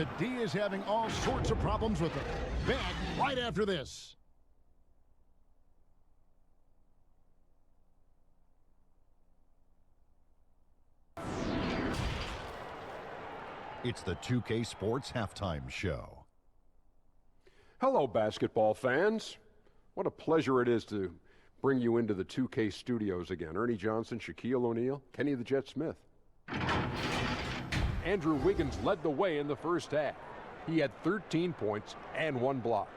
the D is having all sorts of problems with them. Back right after this. It's the 2K Sports Halftime Show. Hello, basketball fans. What a pleasure it is to bring you into the 2K studios again. Ernie Johnson, Shaquille O'Neal, Kenny the Jet Smith. Andrew Wiggins led the way in the first half. He had 13 points and 1 block.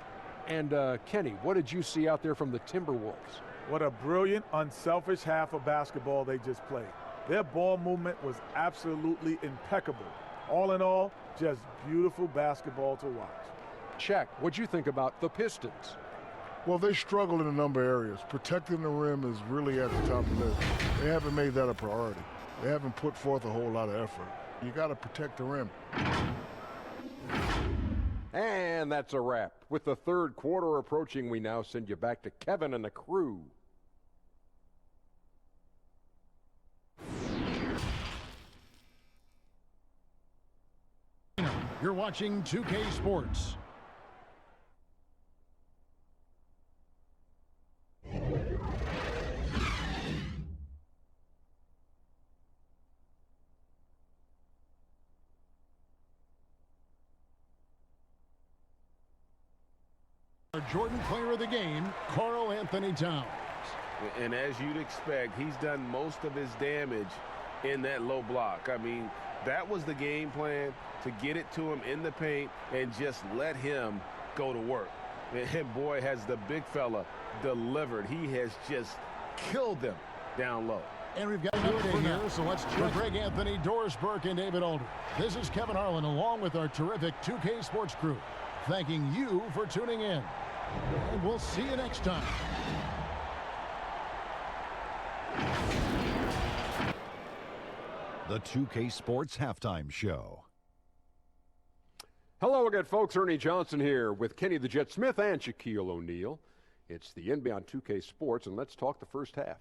And Kenny, what did you see out there from the Timberwolves? What a brilliant, unselfish half of basketball they just played. Their ball movement was absolutely impeccable. All in all, just beautiful basketball to watch. Shaq, what'd you think about the Pistons? Well, they struggle in a number of areas. Protecting the rim is really at the top of the list. They haven't made that a priority. They haven't put forth a whole lot of effort. You got to protect the rim. And that's a wrap. With the third quarter approaching, we now send you back to Kevin and the crew. You're watching 2K Sports. Our Jordan Player of the Game, Karl Anthony Towns. And as you'd expect, he's done most of his damage in that low block. I mean, that was the game plan, to get it to him in the paint and just let him go to work. And boy, has the big fella delivered. He has just killed them down low. And we've got another day here, so let's check Greg Anthony, Doris Burke, and David Aldridge. This is Kevin Harlan along with our terrific 2K Sports crew, thanking you for tuning in. And we'll see you next time. The 2K Sports Halftime Show. Hello again, folks. Ernie Johnson here with Kenny the Jet Smith and Shaquille O'Neal. It's the NBA on 2K Sports, and let's talk the first half.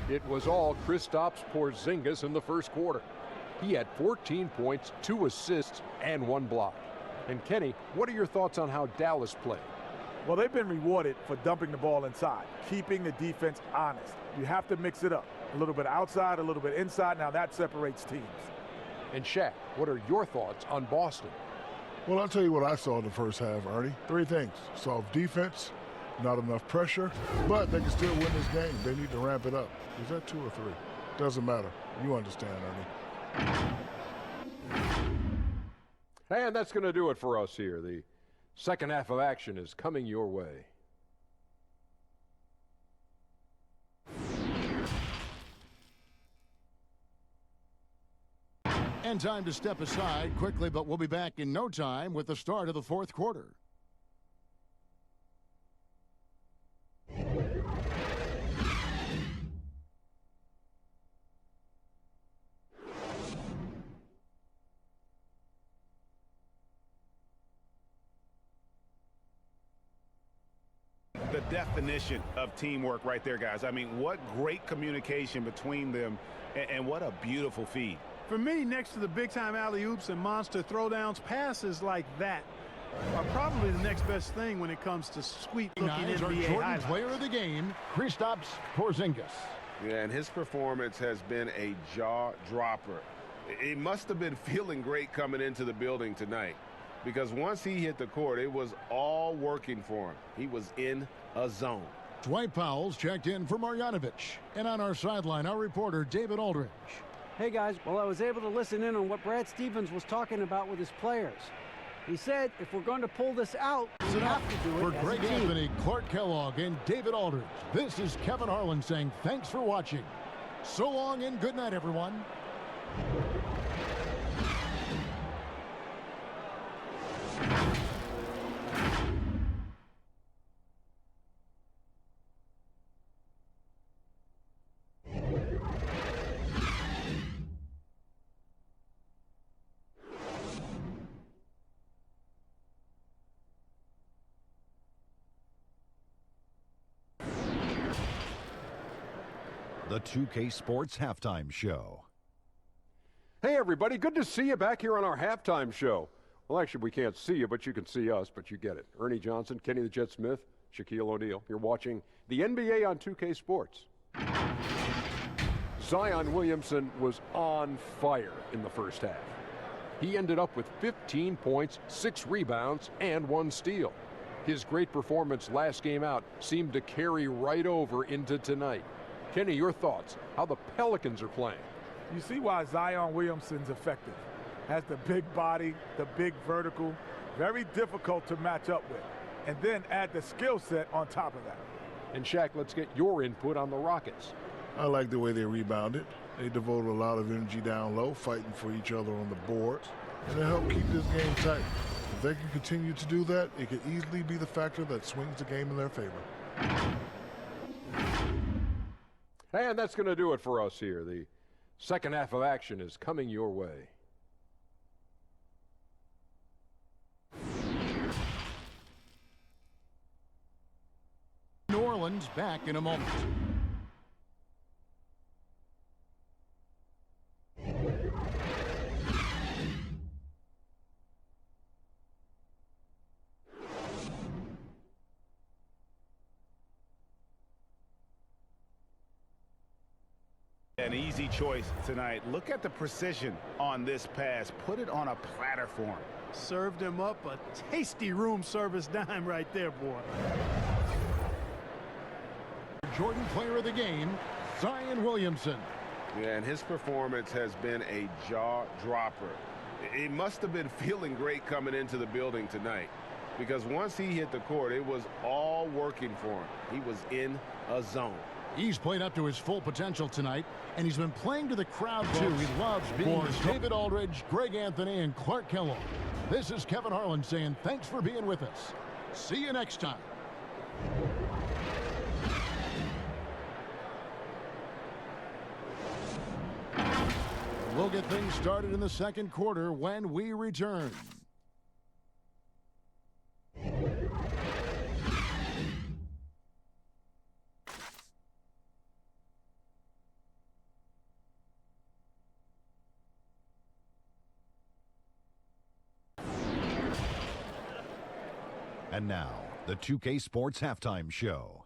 It was all Kristaps Porzingis in the first quarter. He had 14 points, 2 assists, and 1 block. And Kenny, what are your thoughts on how Dallas played? Well, they've been rewarded for dumping the ball inside, keeping the defense honest. You have to mix it up. A little bit outside, a little bit inside. Now that separates teams. And Shaq, what are your thoughts on Boston? Well, I'll tell you what I saw in the first half, Ernie. 3 things. Soft defense, not enough pressure, but they can still win this game. They need to ramp it up. Is that 2 or 3? Doesn't matter. You understand, Ernie. And that's going to do it for us here. The second half of action is coming your way. And time to step aside quickly, but we'll be back in no time with the start of the fourth quarter. The definition of teamwork right there, guys. I mean, what great communication between them, and what a beautiful feed. For me, next to the big-time alley-oops and monster throwdowns, passes like that are probably the next best thing when it comes to sweet-looking NBA Jordan highlights. Player of the Game, Kristaps Porzingis. Yeah, and his performance has been a jaw-dropper. He must have been feeling great coming into the building tonight, because once he hit the court, it was all working for him. He was in a zone. Dwight Powell's checked in for Marjanovic. And on our sideline, our reporter, David Aldridge. Hey guys, well, I was able to listen in on what Brad Stevens was talking about with his players. He said if we're going to pull this out, we have to do it For as Greg a team. Anthony, Clark Kellogg, and David Aldridge, this is Kevin Harlan saying thanks for watching. So long and good night, everyone. The 2K Sports Halftime Show. Hey, everybody. Good to see you back here on our halftime show. Well, actually, we can't see you, but you can see us, but you get it. Ernie Johnson, Kenny the Jet Smith, Shaquille O'Neal. You're watching the NBA on 2K Sports. Zion Williamson was on fire in the first half. He ended up with 15 points, 6 rebounds, and 1 steal. His great performance last game out seemed to carry right over into tonight. Kenny, your thoughts, how the Pelicans are playing? You see why Zion Williamson's effective. Has the big body, the big vertical, very difficult to match up with. And then add the skill set on top of that. And Shaq, let's get your input on the Rockets. I like the way they rebounded. They devoted a lot of energy down low, fighting for each other on the boards, and it helped keep this game tight. If they can continue to do that, it could easily be the factor that swings the game in their favor. And that's going to do it for us here. The second half of action is coming your way. New Orleans back in a moment. An easy choice tonight. Look at the precision on this pass. Put it on a platter for him. Served him up a tasty room service dime right there, boy. Jordan player of the game, Zion Williamson. Yeah, and his performance has been a jaw-dropper. He must have been feeling great coming into the building tonight, because once he hit the court, it was all working for him. He was in a zone. He's played up to his full potential tonight, and he's been playing to the crowd, too. He loves being David Aldridge, Greg Anthony, and Clark Kellogg. This is Kevin Harlan saying thanks for being with us. See you next time. We'll get things started in the second quarter when we return. And now, the 2K Sports Halftime Show.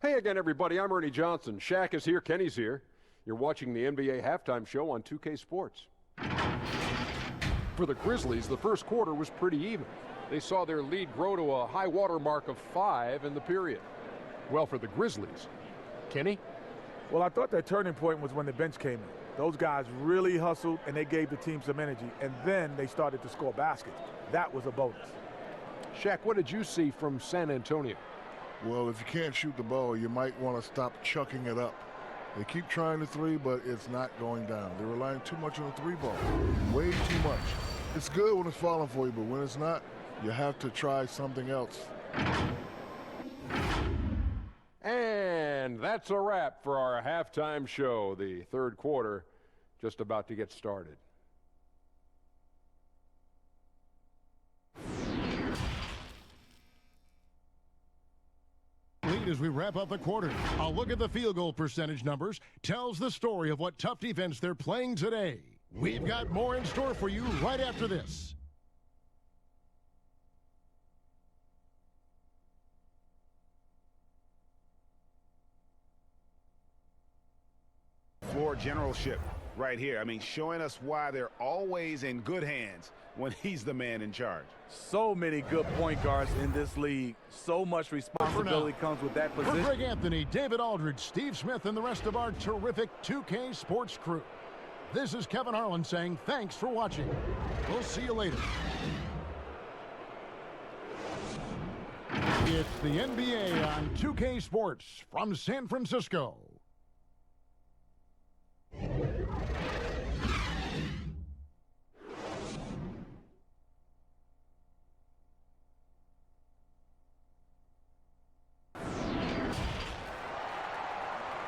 Hey again, everybody. I'm Ernie Johnson. Shaq is here. Kenny's here. You're watching the NBA Halftime Show on 2K Sports. For the Grizzlies, the first quarter was pretty even. They saw their lead grow to a high water mark of 5 in the period. Well, for the Grizzlies, Kenny? Well, I thought that turning point was when the bench came in. Those guys really hustled, and they gave the team some energy, and then they started to score baskets. That was a bonus. Shaq, what did you see from San Antonio? Well, if you can't shoot the ball, you might want to stop chucking it up. They keep trying the three, but it's not going down. They're relying too much on the three ball, way too much. It's good when it's falling for you, but when it's not, you have to try something else. And that's a wrap for our halftime show. The third quarter just about to get started. As we wrap up the quarter, a look at the field goal percentage numbers tells the story of what tough defense they're playing today. We've got more in store for you right after this. Floor generalship right here. I mean, showing us why they're always in good hands when he's the man in charge. So many good point guards in this league. So much responsibility comes with that position. For Greg Anthony, David Aldridge, Steve Smith, and the rest of our terrific 2K Sports crew, this is Kevin Harlan saying thanks for watching. We'll see you later. It's the NBA on 2K Sports from San Francisco.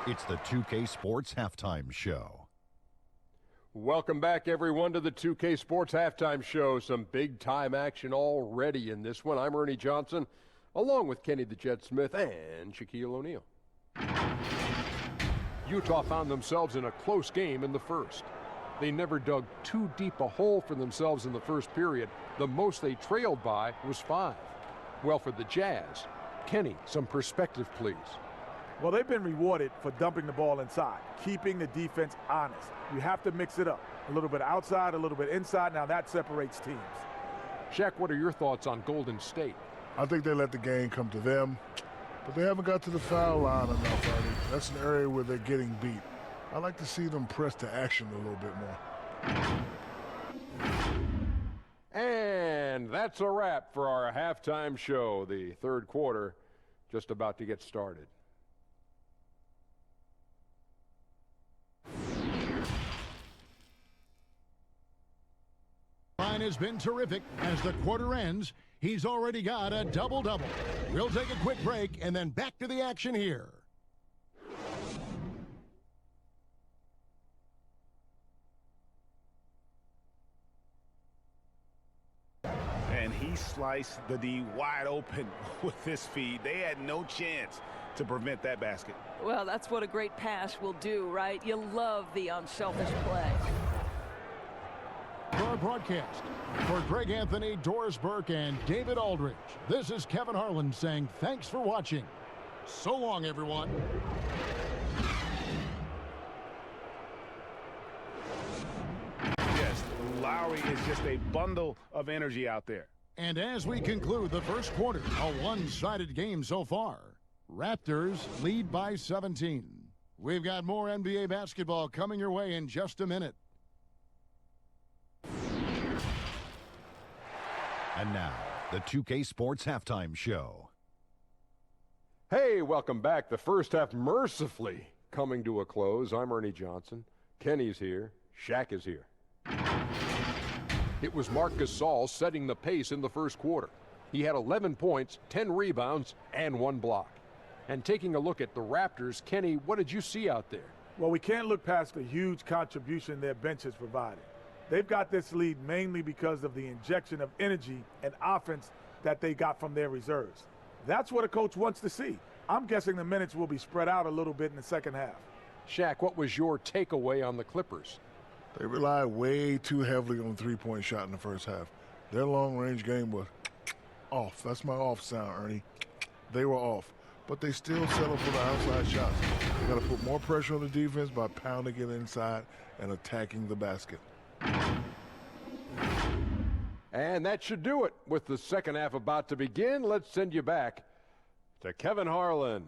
It's the 2K Sports Halftime Show. Welcome back, everyone, to the 2K Sports Halftime Show. Some big-time action already in this one. I'm Ernie Johnson, along with Kenny the Jet Smith and Shaquille O'Neal. Utah found themselves in a close game in the first. They never dug too deep a hole for themselves in the first period. The most they trailed by was 5. Well, for the Jazz, Kenny, some perspective, please. Well, they've been rewarded for dumping the ball inside, keeping the defense honest. You have to mix it up. A little bit outside, a little bit inside. Now that separates teams. Shaq, what are your thoughts on Golden State? I think they let the game come to them, but they haven't got to the foul line enough, Artie. That's an area where they're getting beat. I like to see them press to action a little bit more. And that's a wrap for our halftime show. The third quarter just about to get started. Line has been terrific. As the quarter ends, he's already got a double-double. We'll take a quick break and then back to the action here. And he sliced the D wide open with this feed. They had no chance to prevent that basket. Well, that's what a great pass will do, right? You love the unselfish play. For our broadcast, for Greg Anthony, Doris Burke, and David Aldridge, this is Kevin Harlan saying thanks for watching. So long, everyone. Yes, Lowry is just a bundle of energy out there. And as we conclude the first quarter, a one-sided game so far. Raptors lead by 17. We've got more NBA basketball coming your way in just a minute. And now, the 2K Sports Halftime Show. Hey, welcome back. The first half mercifully coming to a close. I'm Ernie Johnson. Kenny's here. Shaq is here. It was Marc Gasol setting the pace in the first quarter. He had 11 points, 10 rebounds, and 1 block. And taking a look at the Raptors, Kenny, what did you see out there? Well, we can't look past the huge contribution their bench has provided. They've got this lead mainly because of the injection of energy and offense that they got from their reserves. That's what a coach wants to see. I'm guessing the minutes will be spread out a little bit in the second half. Shaq, what was your takeaway on the Clippers? They relied way too heavily on the three-point shot in the first half. Their long-range game was off. That's my off sound, Ernie. They were off. But they still settle for the outside shots. They got to put more pressure on the defense by pounding it inside and attacking the basket. And that should do it. With the second half about to begin, let's send you back to Kevin Harlan.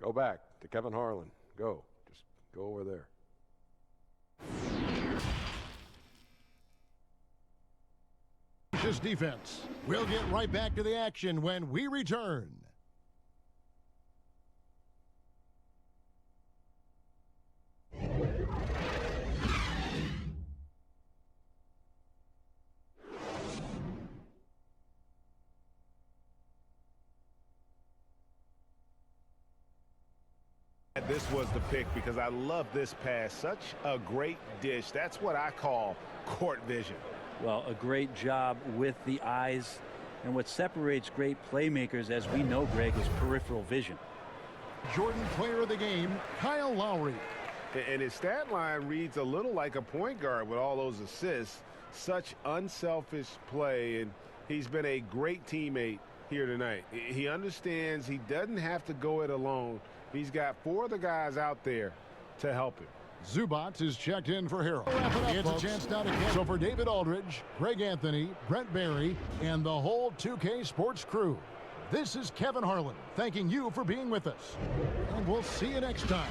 Go back to Kevin Harlan. Go. Just go over there. This defense. We'll get right back to the action when we return. This was the pick because I love this pass. Such a great dish. That's what I call court vision. Well, a great job with the eyes. And what separates great playmakers, as we know, Greg, is peripheral vision. Jordan player of the game, Kyle Lowry. And his stat line reads a little like a point guard with all those assists. Such unselfish play, and he's been a great teammate here tonight. He understands he doesn't have to go it alone. He's got 4 of the guys out there to help him. Zubats is checked in for Harold. It's a chance now to catch. So for David Aldridge, Greg Anthony, Brent Barry, and the whole 2K Sports crew, this is Kevin Harlan thanking you for being with us. And we'll see you next time.